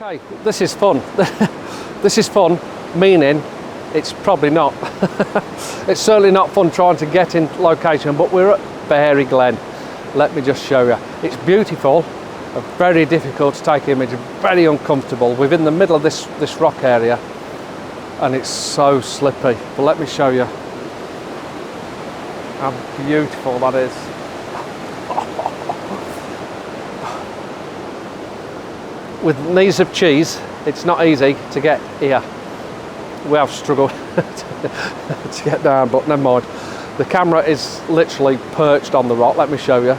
Okay, this is fun. This is fun, meaning it's probably not. It's certainly not fun trying to get in location, but we're at Fairy Glen. Let me just show you. It's beautiful, very difficult to take image, very uncomfortable. We're in the middle of this rock area and it's so slippy. But let me show you how beautiful that is. With knees of cheese, it's not easy to get here. We have struggled to get down, but never mind. The camera is literally perched on the rock. Let me show you.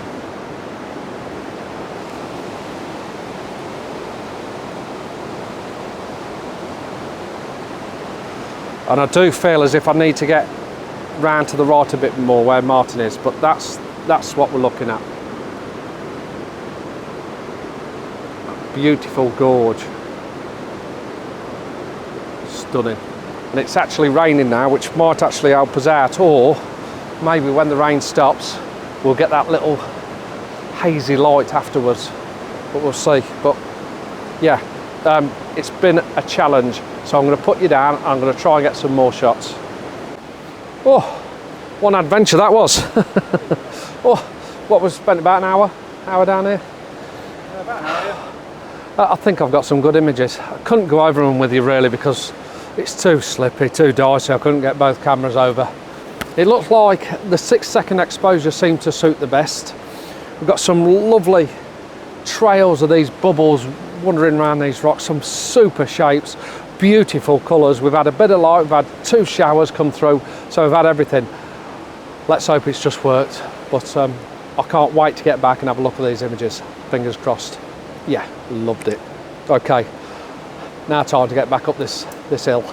And I do feel as if I need to get round to the right a bit more where Martin is, but that's what we're looking at. Beautiful gorge. Stunning. And it's actually raining now, which might actually help us out, or maybe when the rain stops we'll get that little hazy light afterwards, but we'll see. But yeah, it's been a challenge, so I'm going to put you down. I'm going to try and get some more shots. Oh, one adventure that was. Oh, what was spent about an hour down here? About an hour, yeah. I think I've got some good images. I couldn't go over them with you really because it's too slippy, too dicey. I couldn't get both cameras over. It looks like the 6-second exposure seemed to suit the best. We've got some lovely trails of these bubbles wandering around these rocks, some super shapes, beautiful colours. We've had a bit of light, we've had 2 showers come through, so we've had everything. Let's hope it's just worked. But I can't wait to get back and have a look at these images. Fingers crossed. Yeah, loved it. Okay, now time to get back up this hill.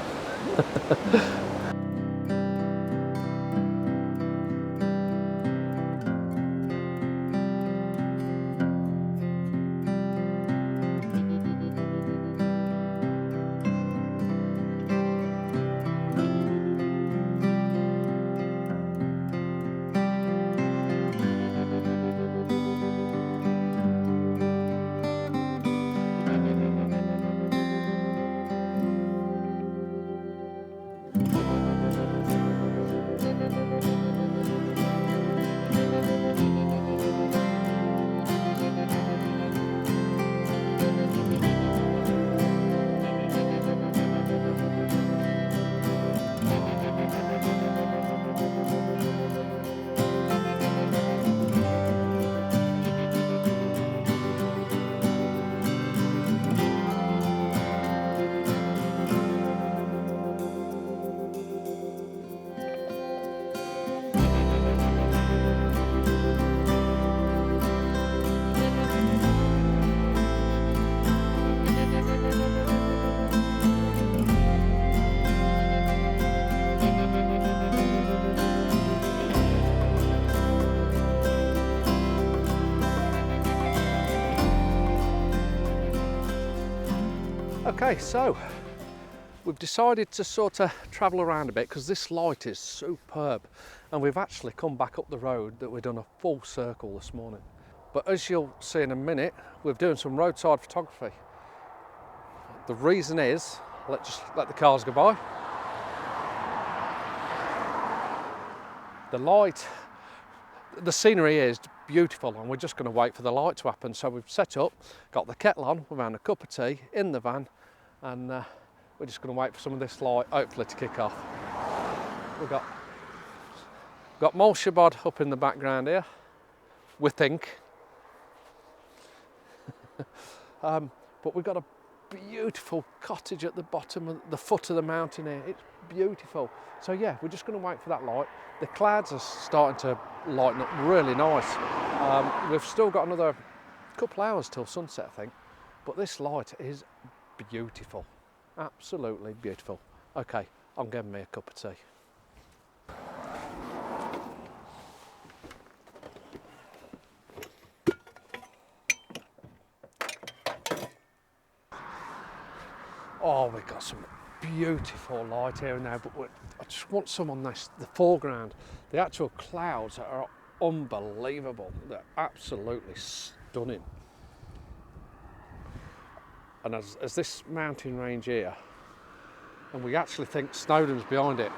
Okay, so we've decided to sort of travel around a bit because this light is superb, and we've actually come back up the road that we've done a full circle this morning. But as you'll see in a minute, we're doing some roadside photography. The reason is, let's just let the cars go by. The light, the scenery is beautiful, and we're just going to wait for the light to happen. So we've set up, got the kettle on, we've had a cup of tea in the van, and we're just going to wait for some of this light hopefully to kick off. We've got Molshabod up in the background here, we think. But we've got a beautiful cottage at the bottom of the foot of the mountain here. It's beautiful. So yeah, we're just going to wait for that light. The clouds are starting to lighten up really nice. We've still got another couple hours till sunset, I think, but this light is beautiful, absolutely beautiful. Okay, I'm getting me a cup of tea. Oh, we've got some beautiful light here and there, but I just want some on this, the foreground. The actual clouds are unbelievable. They're absolutely stunning. And as this mountain range here, and we actually think Snowdon's behind it,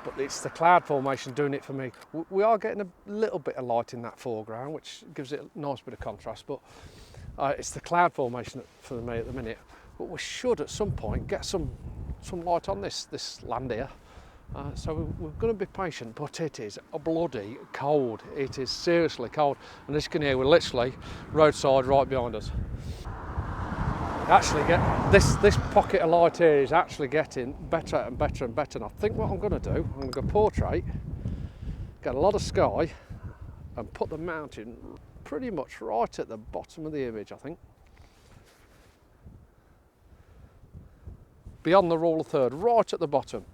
but it's the cloud formation doing it for me. We are getting a little bit of light in that foreground, which gives it a nice bit of contrast, but it's the cloud formation for me at the minute. But we should at some point get some light on this land here. So we're going to be patient, but it is bloody cold. It is seriously cold. And as you can hear, we're literally roadside right behind us. Actually, this pocket of light here is actually getting better and better and better. And I think what I'm going to do, I'm going to go portrait, get a lot of sky, and put the mountain pretty much right at the bottom of the image, I think. Beyond the rule of third, right at the bottom.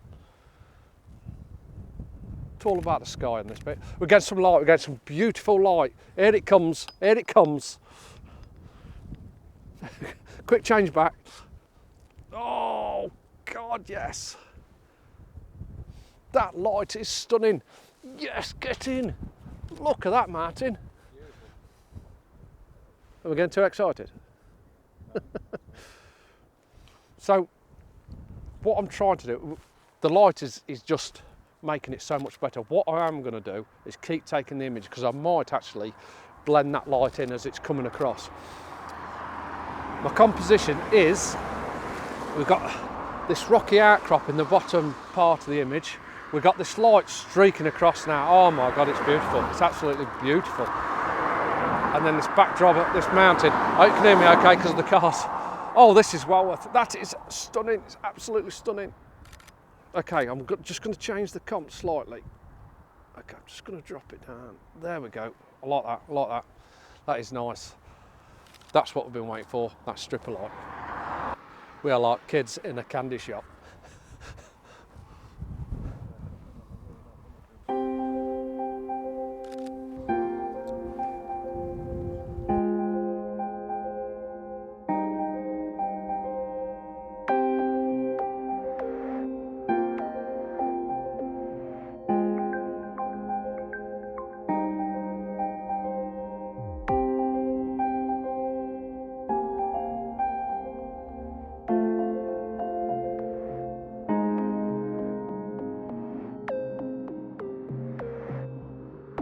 It's all about the sky in this bit. We get some light, we get some beautiful light. Here it comes, here it comes. Quick change back. Oh, God, yes. That light is stunning. Yes, get in. Look at that, Martin. Beautiful. Are we getting too excited? So, what I'm trying to do, the light is just making it so much better. What I am going to do is keep taking the image, because I might actually blend that light in as it's coming across. My composition is, we've got this rocky outcrop in the bottom part of the image. We've got this light streaking across now. Oh my God, it's beautiful. It's absolutely beautiful. And then this backdrop of this mountain. I hope you can hear me okay because of the cars. Oh, this is well worth it. That is stunning. It's absolutely stunning. Okay, I'm just going to change the comp slightly. Okay, I'm just going to drop it down. There we go. I like that. I like that. That is nice. That's what we've been waiting for, that strip of light. We are like kids in a candy shop.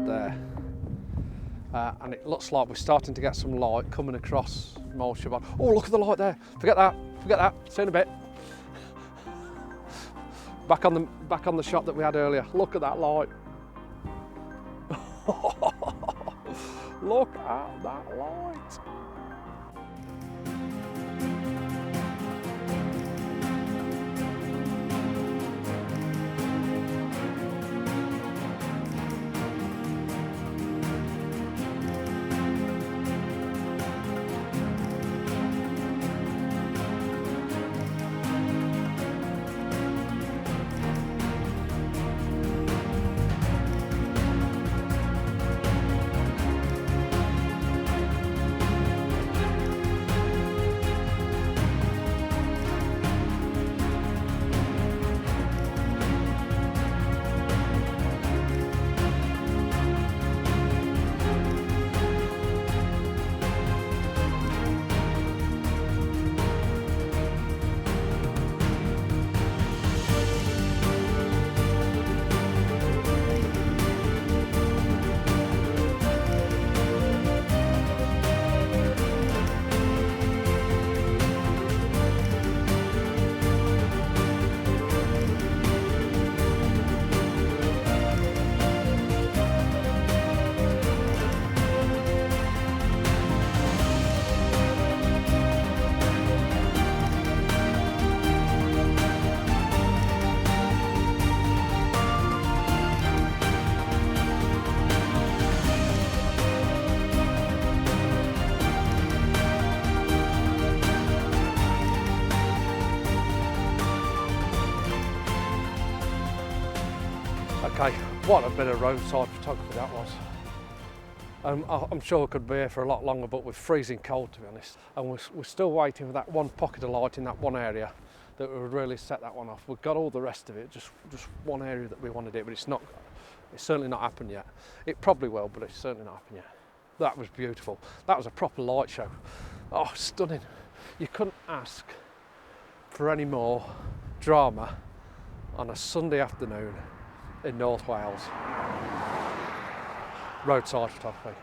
There. And it looks like we're starting to get some light coming across Mole Shabbat. Oh, look at the light there. Forget that. See you in a bit. Back on the shot that we had earlier. Look at that light. Look at that light. Okay, what a bit of roadside photography that was. I'm sure we could be here for a lot longer, but we're freezing cold, to be honest. And we're still waiting for that one pocket of light in that one area that would really set that one off. We've got all the rest of it, just one area that we wanted it, but it's certainly not happened yet. It probably will, but it's certainly not happened yet. That was beautiful. That was a proper light show. Oh, stunning. You couldn't ask for any more drama on a Sunday afternoon in North Wales. Roadside photography.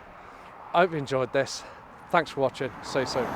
I hope you enjoyed this. Thanks for watching. See you soon.